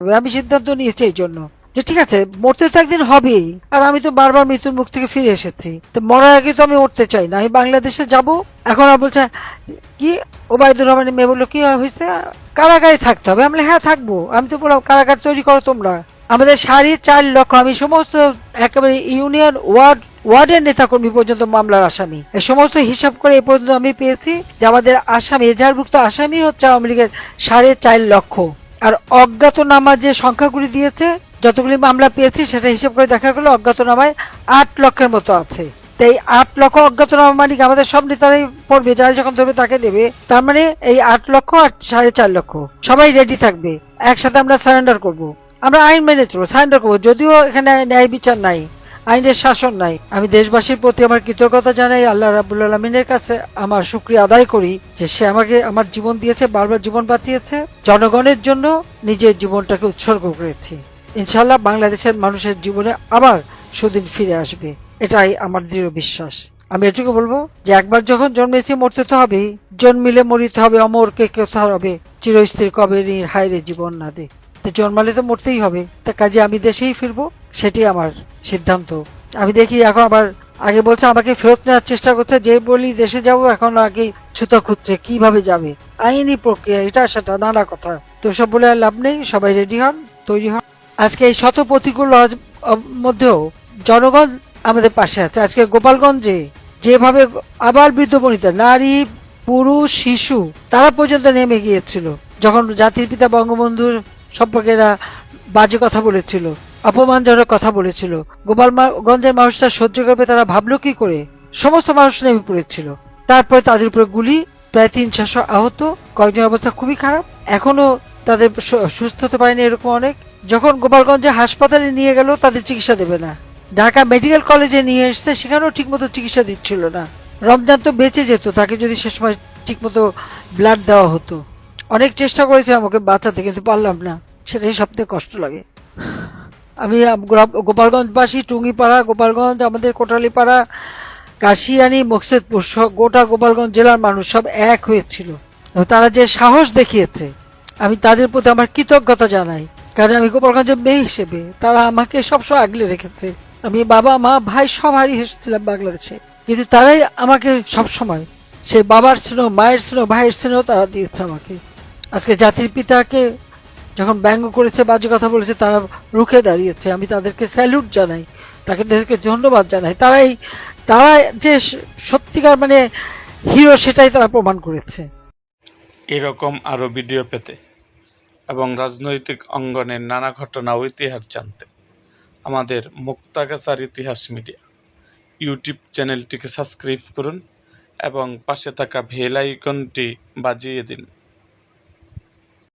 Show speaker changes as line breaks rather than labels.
আমি সিদ্ধান্ত নিয়েছি এই জন্য যে ঠিক আছে, মরতে তো একদিন হবেই, আর আমি তো বারবার মৃত্যুর মুখ থেকে ফিরে এসেছি, তো মরার আগে তো আমি উঠতে চাই না, আমি বাংলাদেশে যাব। এখন আর বলছে কি, ওবায়দুর রহমানের মেয়ে বললো কি হয়েছে, কারাগারে থাকতে হবে। আমি বললাম, হ্যাঁ থাকবো। আমি তো বললাম কারাগার তৈরি করো তোমরা। আমাদের 4.5 লক্ষ, আমি সমস্ত একেবারে ইউনিয়ন ওয়ার্ডের নেতাকর্মী পর্যন্ত মামলার আসামি, এই সমস্ত হিসাব করে এ পর্যন্ত আমি পেয়েছি যে আমাদের আসামি, এজাহারভুক্ত আসামি হচ্ছে আওয়ামী লীগের 4.5 লক্ষ। আর অজ্ঞাতনামা যে সংখ্যাগুলি দিয়েছে, যতগুলি মামলা পেয়েছি সেটা হিসাব করে দেখা গেল অজ্ঞাতনামায় 8 লক্ষের মতো আছে। এই 8 লক্ষ অজ্ঞাতনামা মালিক আমাদের সব নেতারাই পড়বে, যারা যখন ধরবে তাকে দেবে। তার মানে এই 8 লক্ষ আর 4.5 লক্ষ সবাই রেডি থাকবে, একসাথে আমরা সারেন্ডার করব। আমরা আইন মেনে চলবো, সারেন্ডার করবো, যদিও এখানে ন্যায় বিচার নাই, আইনের শাসন নাই। আমি দেশবাসীর প্রতি আমার কৃতজ্ঞতা জানাই, আল্লাহ রাব্বুল আলামিনের কাছে আমার শুকরিয়া আদায় করি যে সে আমাকে আমার জীবন দিয়েছে, বারবার জীবন বাঁচিয়েছে, জনগণের জন্য নিজের জীবনটাকে উৎসর্গ করেছি। ইনশাআল্লাহ বাংলাদেশের মানুষের জীবনে আবার সুদিন ফিরে আসবে, এটাই আমার দৃঢ় বিশ্বাস। আমি এটুকু বলবো যে একবার যখন জন্মেছি মরতে তো হবেই, জন্মিলে মরিতে হবে, অমরকে কোথা হবে, চিরস্থির কবে নীর হায়রে জীবন না দে। জন্মালে তো মরতেই হবে, তা কাজে আমি দেশেই ফিরবো, সেটি আমার সিদ্ধান্ত। আমি দেখি এখন আবার, আগে বলছে আমাকে ফেরত নেওয়ার চেষ্টা করছে, যে বলি দেশে যাবো এখন আগে ছুতা খুঁজছে কিভাবে যাবে, আইনি প্রক্রিয়া, এটা সেটা নানা কথা। তো সব বলে আর লাভ নেই, সবাই রেডি হন, তৈরি হন। আজকে এই শত প্রতিকূল মধ্যেও জনগণ আমাদের পাশে আছে। আজকে গোপালগঞ্জে যেভাবে আবার বৃদ্ধ বনিতা, নারী, পুরুষ, শিশু তারা পর্যন্ত নেমে গিয়েছিল যখন জাতির পিতা বঙ্গবন্ধুর সম্পর্কে এরা বাজে কথা বলেছিল, অপমানজনক কথা বলেছিল। গোপালগঞ্জের মানুষটা সহ্য করবে তারা ভাবলো কি করে? সমস্ত মানুষ নেমে পড়েছিল। তারপরে তাদের উপরে গুলি, প্রায় 300-400 আহত, কয়েকজন অবস্থা খুবই খারাপ, এখনো তাদের সুস্থ হতে পারেনি এরকম অনেক। যখন গোপালগঞ্জে হাসপাতালে নিয়ে গেল তাদের চিকিৎসা দেবে না, ঢাকা মেডিকেল কলেজে নিয়ে এসছে, সেখানেও ঠিক মতো চিকিৎসা দিচ্ছিল না। রমজান তো বেঁচে যেত, তাকে যদি সে সময় ঠিক মতো ব্লাড দেওয়া হতো। অনেক চেষ্টা করেছে আমাকে বাঁচাতে, কিন্তু পারলাম না, সেটাই সবথেকে কষ্ট লাগে। আমি গোপালগঞ্জবাসী, টুঙ্গিপাড়া, গোপালগঞ্জ, আমাদের কোটালীপাড়া, কাশিয়ানি, মকসেদপুর, গোটা গোপালগঞ্জ জেলার মানুষ সব এক হয়েছিল। তারা যে সাহস দেখিয়েছে, আমি তাদের প্রতি আমার কৃতজ্ঞতা জানাই। কারণ আমি গোপালগঞ্জের মেয়ে হিসেবে তারা আমাকে সবসময় আগলে রেখেছে। আমি বাবা, মা, ভাই সব হারিয়ে এসেছিলাম বাংলাদেশে, কিন্তু তারাই আমাকে সবসময় সেই বাবার স্নেহ, মায়ের স্নেহ, ভাইয়ের স্নেহ তারা দিয়েছে আমাকে। আজকে জাতির পিতাকে যখন ব্যঙ্গ করেছে, বাজে কথা বলেছে, তারা রুখে দাঁড়িয়েছে। আমি তাদেরকে স্যালুট জানাই, তাদেরকে ধন্যবাদ জানাই। তারা যে সত্যিকার মানে হিরো, সেটাই তারা প্রমাণ করেছে।
এরকম আরো ভিডিও পেতে এবং রাজনৈতিক অঙ্গনের নানা ঘটনা ও ইতিহাস জানতে আমাদের মুক্তাগাছার ইতিহাস মিডিয়া ইউটিউব চ্যানেলটিকে সাবস্ক্রাইব করুন এবং পাশে থাকা বেল আইকনটি বাজিয়ে দিন।